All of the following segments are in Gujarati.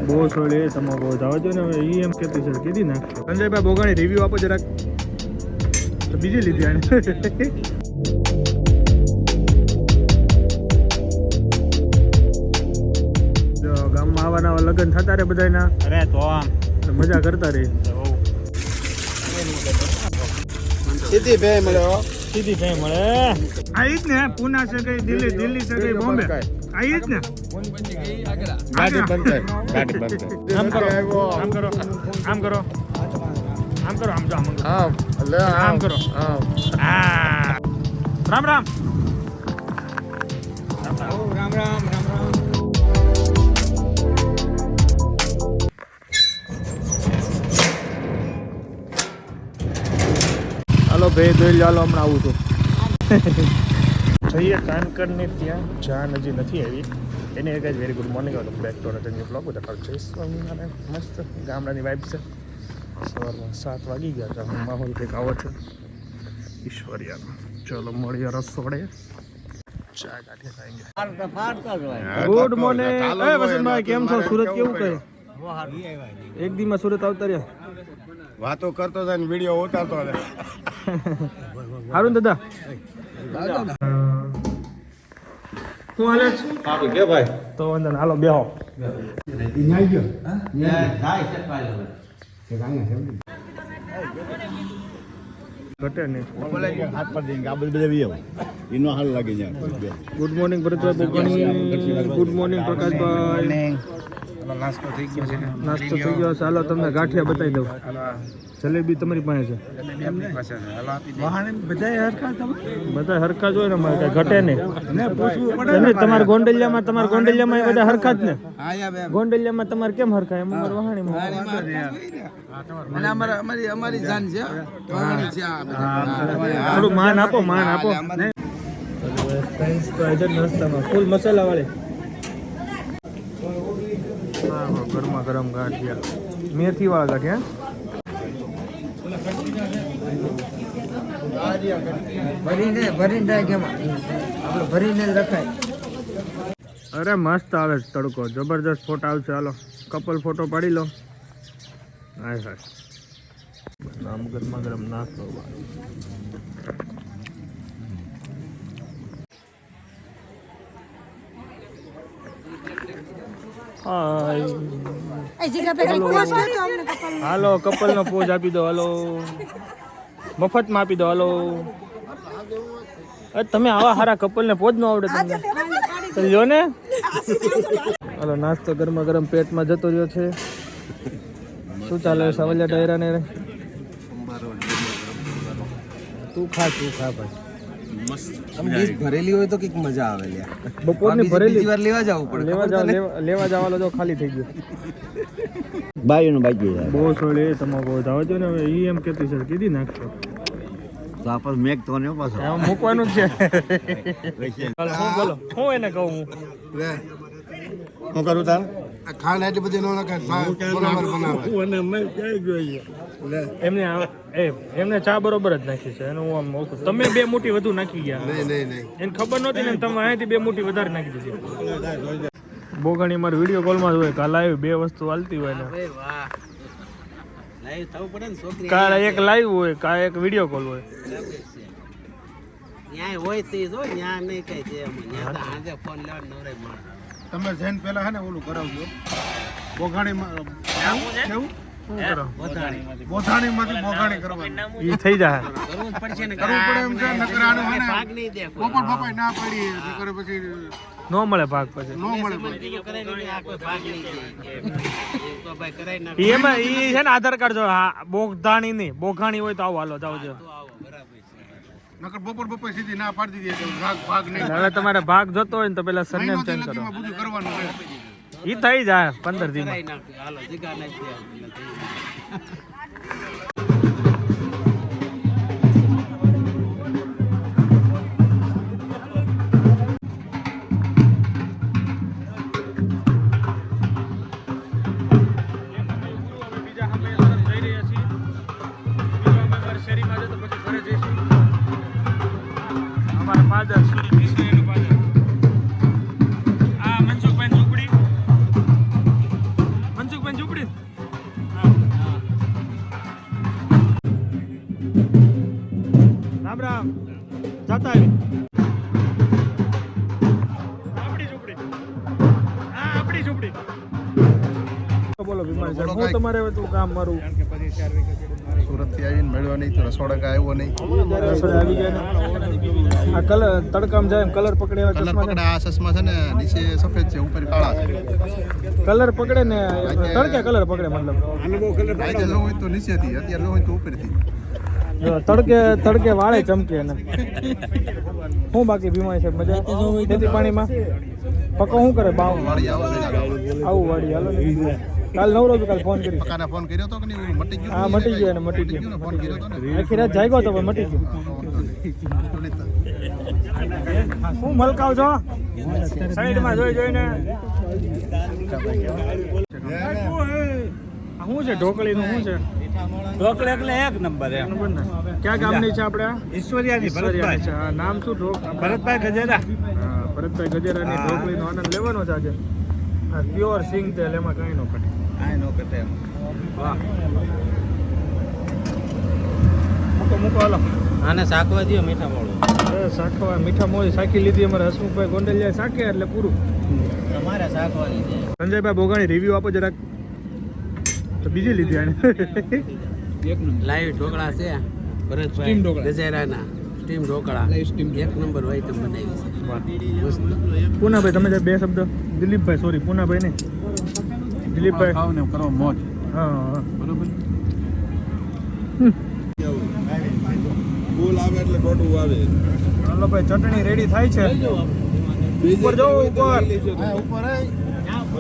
બોસોડે તમારો જાવ જો ને હવે ઈ એમ કેતી છે કીધી નાખશો. સંજયભાઈ બોગાણી રિવ્યુ આપો જરાક. તો બીજી લીધી આને. જો ગામમાં આવાના લગ્ન થતા રે બધાયના. અરે તો આમ મજા કરતા રે. સીધી ભે મળે સીધી ભે મળે. આ ઈ જ ને પૂના છે કઈ દિલ્હી છે કઈ બોમ્બે. આ ઈ જ ને ગાડી બંધ ગાડી બંધ આમ કરો આમ કરો આમ કરો આમ કરો આમ જો હા લે આમ કરો હા આ રામ રામ રામ રામ રામ રામ. હાલો ભાઈ દોઈ ચાલો હમણાં આવું છું. જઈએ કાનકર ને ત્યાં જાન હજી નથી આવી. એની એક જ વેરી ગુડ મોર્નિંગ આવતો back to another new blog બધા જય સ્વામિનારાયણ. મસ્ત ગામડાની વાઇબ છે. સવારમાં 7 વાગી ગયા છે. માહોલ કંઈક આવો છે ઈશ્વરિયાનો. ચલો મળીએ રસોડે ચા કાઢે ખાएंगे. Good morning. એ વસંતભાઈ કેમ છો? સુરત કેવું કહે? એક દીમાં સુરત આવતા રહ્યા. વાતો કરતો હતો ને વિડિયો ઉતારતો હતો. હારું દાદા હું હાલે સારું કે ભાઈ તો વંદન હાલો બેહો. ઘટે નહીં. હાથ પર દઈને ગાબલ બધે વી આવે ઈનો હાલ લાગી જાય. Good morning Bharatbhai Bogani. Good morning Prakashbhai. નાસ્તો થઈ ગયો છે. નાસ્તો થઈ ગયો. ચાલો તમને ગાંઠિયા બતાવી દઉં. જલેબી તમારી પાસે છે. બધા હરખા જ હોય ને અમારે કઈ ઘટે નહીં. તમારા ગોંડલિયામાં બધા હરખા જ ને. ગોંડલિયામાં તમારે કેમ હરખા? એમ અમારે વહાણીમાં અમારી જાન છે. થોડું માન આપો માન આપો. નાસ્તામાં ફૂલ મસાલા વાળી. ગરમા ગરમ ગાંઠિયા મેથી વાળા ગાંઠિયા. ભરીને રખાય. અરે મસ્ત આવે છે તડકો. જબરજસ્ત ફોટો આવશે. હાલો કપલ ફોટો પાડી લો. હાય હાય આમ ગરમા ગરમ નાસ્તો. હાલો કપલ નો પોઝ આપી દો. હાલો મફતમાં આપી દો. હાલો તમે આવા સારા કપલ ને પોઝ નો આવડે તમને લ્યો ને. હાલો નાસ્તો ગરમા ગરમ પેટમાં જતો રહ્યો છે. શું ચાલે સાવલિયા ડાયરા ને? તું ખા ભાઈ. ભરેલી હોય તો કઈક મજા આવે. બપોરની ભરેલી વાર લેવા જવું પડે. લેવા જવાનો તો ખાલી થઈ ગયો. બાઈનો બાકી બહુ સોળે તમારો જાવ જો ને હવે ઈ એમ કેતી છે કીધી નાખશો. તો આપણ મેક તો ને પાછો એમ મૂકવાનું જ છે. હું બોલો હું એને કહું હું કરું તાર ખાંડ એટલી બધી નો નખાય. બરાબર બનાવે. એમને ચા બરોબર જ નાખી છે. એનું આમ તમે 2 મુઠ્ઠી વધુ નાખી ગયા. નહીં એને ખબર નહોતી ને તમે અહીંથી 2 મુઠ્ઠી વધારે નાખી દીધી. બોગાણી મારે વિડીયો કોલમાં જ હોય. કાલ લાઈવ 2 વસ્તુ હાલતી હોય ને. કાલ એક લાઈવ હોય કાલ એક વિડીયો કોલ હોય. તમે જઈને પેલા હે ને ઓલું કરાવજો. બોઘાણીમાં કેવું બોધાણીમાંથી બોઘાણી કરવાની. ઈ થઈ જાય. કરવું પડે એમ છે. નકર આનો હે ને પોપટ પપાઈ ના પડી નકર પછી નો મળે ભાગ પછી. નો મળે. એમાં ઈ છે ને આધાર કાર્ડ જો બોઘાણી નહીં બોઘાણી હોય તો આવો હાલો જાવ જો. નકર પોપટ પપાઈ સીધી ના પાડી દીધી ભાગ નહીં. હવે તમારે ભાગ જોતો હોય ને તો પેલા સરનેમ ચેન્જ કરો. બધું કરવાનું છે. ઈ થઈ જાય 15 દી માં. બતાવી આપણી ઝૂંપડી હા આપણી ઝૂંપડી બોલો બીમાર છે હું તમારે હવે તું કામ મારું સુરત થી આવીને મળ્યો નહીં તો રસોડા કાંઈ આવ્યો નહીં રસોડા આવી ગયા ને આ કલર તડકામાં જાય કલર પકડે એવા કલર ચશ્મા પકડે આ ચશ્મા છે ને નીચે સફેદ છે ઉપર કાળા છે કલર પકડે ને તડકે કલર પકડે મતલબ આજે જો હોય તો નીચેથી અત્યારે જો હોય તો ઉપરથી જો તડકે વાળે ચમકે ને હું બાકી બીમારી છે મજા ખેતી પાણીમાં પકો શું કરે બાવ વાળી આવો આવું વાડી હાલો ને. કાલ નવરો તો કાલ ફોન કરી પકાને ફોન કર્યો તો કે નહીં મટી ગયું હા મટી ગયો ને મટી ગયો ફોન કર્યો તો ને આખી રાત જાગ્યો તો પણ મટી ગયો હું મલકાવ છો સાઈડમાં જોઈને શું છે ઢોકળીનું શું છે ઢોકળા એટલે એક નંબર એમ ક્યાં ગામની છે આપણે ઈશ્વરિયાની ઈશ્વરિયાની છે હા, નામ શું ભરતભાઈ ગજેરા હા ભરતભાઈ ગજેરાની હા. ઢોકળીનો આનંદ લેવાનો છે આજે આ પ્યોર સિંગ તેલ એમાં કાંઈ ન ઘટે આ નો કતે એમ વાહ મૂકો હાલો આને શાકવા દો મીઠા મોળું શાખવા મીઠા મોળી શાખી લીધી અમારે હસમુખભાઈ ગોંડલિયા શાકે એટલે પૂરું તમારે શાકવાની છે સંજયભાઈ બોગાણી રિવ્યુ આપો જરાક તો બીજી લીધી આને લાઈવ ઢોકળા છે ભરતભાઈ Steam ઢોકળા. ગજેરાના સ્ટીમ ઢોકળા એક નંબર આઈટમ બનાવી છે મસ્ત પૂનાભાઈ તમે જે બે શબ્દ દિલીપભાઈ સોરી પૂનાભાઈ ને દિલીપભાઈ ખાવ ને કરો મોજ હા હા બરોબર ફૂલ આવે એટલે ટોટું આવે હાલો ભાઈ ચટણી રેડી થાય છે ઉપર જાઓ ઉપર ઉપર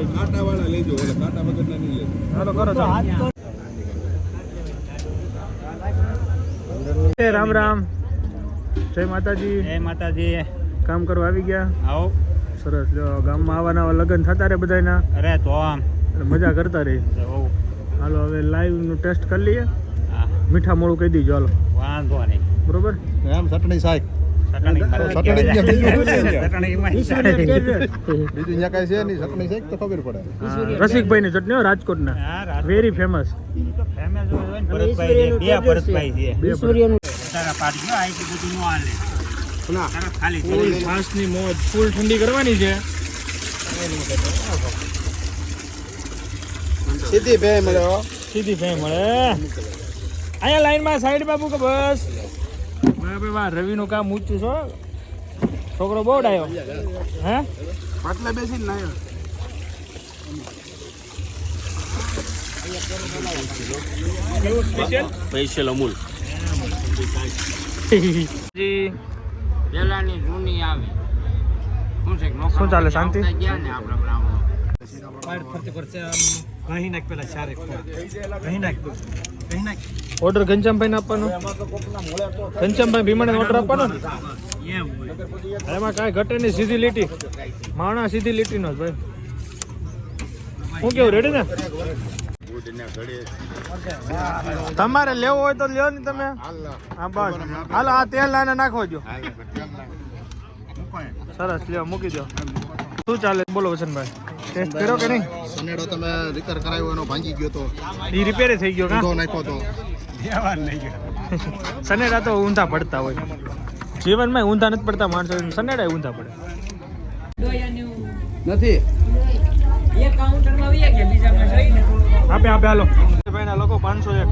કાંટા વાળા લેજો એટલે કાંટા વગરના નહીં લેજો હાલો કરો ચાલો રામ રામ જય માતાજી જય માતાજી કામ કરવા આવી ગયા આવો સરસ જો ગામમાં આવા નવા લગ્ન થતા રહે બધાયના અરે તો આમ એટલે મજા કરતા રહી હાલો હવે લાઈવ નું ટેસ્ટ કરી લઈએ મીઠા મોળું કહી દીજો હાલો વાંધો નહીં બરોબર આમ ચટણી શાક ચટણી બીજું અહીંયા કાંઈ છે નહીં ચટણી શાક તો ખબર પડે રસિકભાઈ ની ચટણી હો, રાજકોટના વેરી ફેમસ ભરતભાઈ છે બે તારા પાડી ગયો આ બધું નો હાલે તારા ખાલી ફૂલ ફાસ્ટની મોજ ફૂલ ઠંડી કરવાની છે સીધી બે મળે સીધી ફેમ મળે અહીંયા લાઈનમાં સાઈડ બાબુ કે બસ બરાબર વાહ રવિનું કામ ઊંચું છો છોકરો બહુ ડાયો હે પાટલા બેસીને લાયો સ્પેશિયલ અમૂલ જી પેલાની જૂની આવી શું છે શું ચાલે, શાંતિ? ગયા ને આપણા બ્રાહ્મણો ઓર્ડર ઘનશ્યામભાઈ ને આપવાનો ઘનશ્યામભાઈ ભીમાને ઓર્ડર આપવાનો ને એમાં કાંઈ ઘટે નહીં સીધી લીટી માણા સીધી લીટી નો જ ભાઈ હું કેવું રેડી ને તમારે લેવો હોય તો લ્યો ને તમે હા બસ હાલો આ તેલ આને નાખો જો સરસ લ્યો મૂકી દો શું ચાલે બોલો વસનભાઈ ટેસ્ટ કર્યો કે નહીં સનેડો તમે રિપેર કરાવ્યો એનો ભાંગી ગયો તો એ રિપેર થઈ ગયો કા ઊંધો નાખ્યો તો સનેડા તો ઊંધા પડતા હોય જીવનમાં ઊંધા નથી પડતા માણસો સનેડા ઊંધા પડે નથી આપે હાલો ભાઈના લોકો 501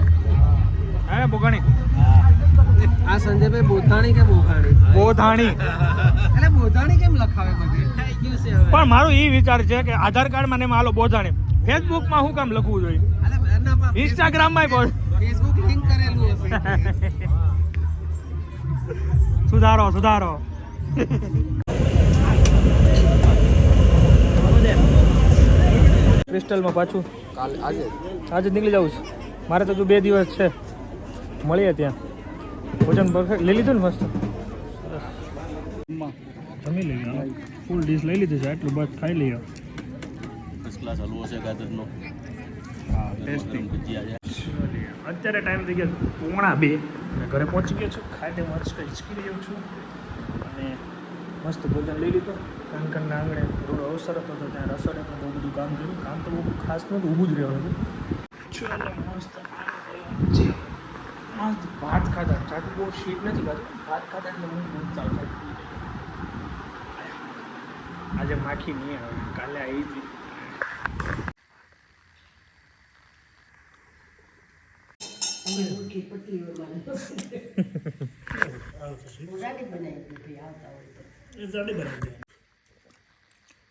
હે બોગાણી આ સંજયભાઈ બોધાણી કે બોઘાણી બોધાણી એટલે બોધાણી કેમ લખાવે બધી પણ મારું એ વિચાર છે કે આધાર કાર્ડ માં ને હાલો બોધાણી ફેસબુકમાં શું કામ લખવું જોઈએ ઇન્સ્ટાગ્રામમાં પણ ફેસબુક લિંક કરેલું હશે સુધારો ક્રિસ્ટલમાં પાછું આજે નીકળી જવું છે મારે તો 2 દિવસ છે મળીએ ત્યાં ભોજન પરફેક્ટ લઈ લીધું ને મસ્ત જમી લઈએ ફૂલ ડીશ લઈ લીધી છે એટલું બસ ખાઈ લઈએ ફર્સ્ટ ક્લાસ હલવો છે ગાજરનો હા ટેસ્ટી અત્યારે ટાઈમ થઈ ગયો 1:30 અને ઘરે પહોંચી ગયો છું ખાઈને મસ્ત હિચકી રહ્યો છું અને મસ્ત ભોજન લઈ લીધું કાનકરના આંગણે થોડો અવસર હતો તો ત્યાં રસોડે પણ બહુ બધું કામ કર્યું કામ તો બહુ ખાસ નહોતું ઊભું જ રહેવાનું હતું મસ્ત આ ભાત ખાધા ચાટુ બહુ શીટ નથી ખાધું ભાત ખાધા એટલે હું ચાલ આજે માખી નહીં આવે કાલે આવી હતી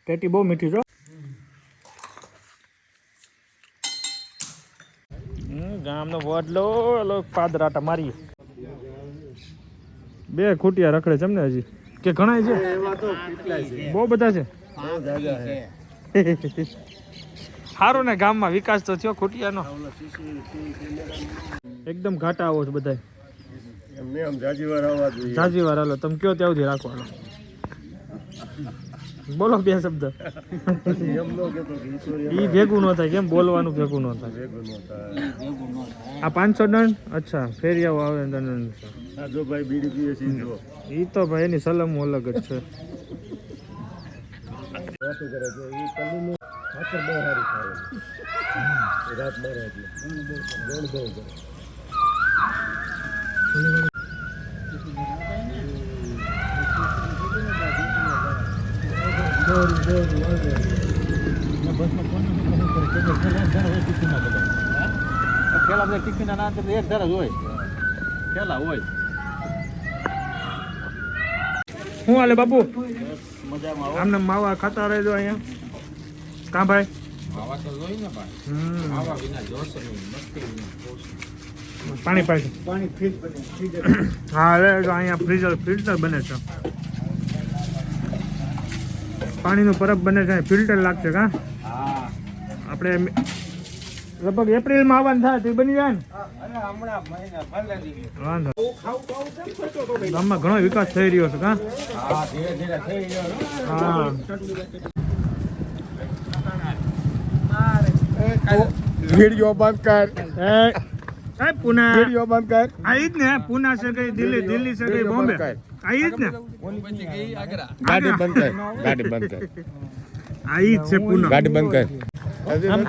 પેટી બહુ મીઠી છો ગામનો વડલો ઓલો પાદરાટા મારી બે ખૂટિયા રખડે છે એમને હજી કે ઘણા છે બહુ બધા છે સારું ને ગામમાં વિકાસ તો થયો ખૂટિયાનો એકદમ ઘાટા આવો છો બધા જાજી વાર હાલો તમે કયો ત્યાં સુધી રાખવાનો બોલો બે શબ્દ ઈ ભેગું ન થાય કેમ બોલવાનું ભેગું ન થાય આ 500 દંડ અચ્છા ફેરિયાઓ આવે દંડ ઈ તો ભાઈ એની સલામ અલગ જ છે શું હાલે બાપુ આમને માવા ખાતા રહેજો અહીંયા કાં ભાઈ પાણી હા હવે અહીંયા ફિલ્ટર બને છે પાણીનું પરબ બને છે ફિલ્ટર લાગશે કા આપણે લગભગ એપ્રિલમાં આવવાનું થાય તે બની જાય ને વાંધો ગામમાં ઘણો વિકાસ થઈ રહ્યો છે કા હા વિડિયો બંધ કર એ પુના વિડિયો બંધ કર આઈ જ ને પુના છે ગઈ દિલ્હી છે ગઈ બોમ્બે આઈ જ ને ગાડી બંધ કર આઈ જ છે પુના ગાડી બંધ કર આમ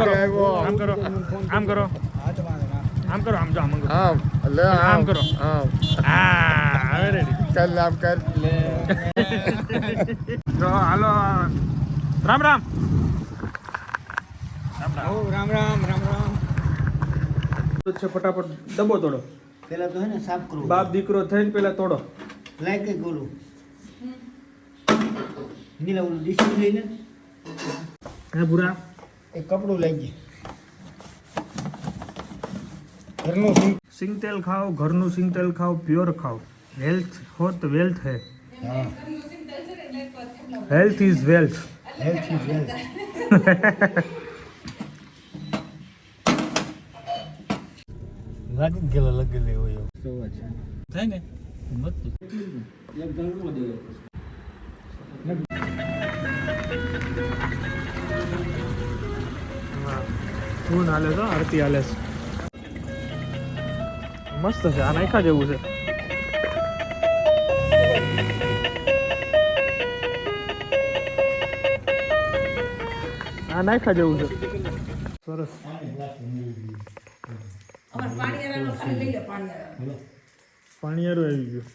કરો આમ જો આમ કરો હા રેડી કર આમ કર તો હાલો રામ રામ છે ફટાફટ ડબ્બો તોડો પેલા તો હે ને સાફ કરવું બાપ દીકરો થઈને પેલા તોડો લાઈક કઈ ગોલું નીલા ઓલું ડીશી લઈને હે ભૂરા એક કપડું લઈ ગઈ ઘરનું સિંગ તેલ ખાઓ ઘરનું સિંગ તેલ ખાઓ પ્યોર ખાઓ હેલ્થ હો તો વેલ્થ હે health is wealth health is wealth લાગી ગયેલા લગેલી હોય થાય ને ફૂન હાલે તો આરતી હાલે છે મસ્ત છે આ નાખા જેવું છે આ નાખા જેવું છે સરસ પાણીયારું આવી ગયું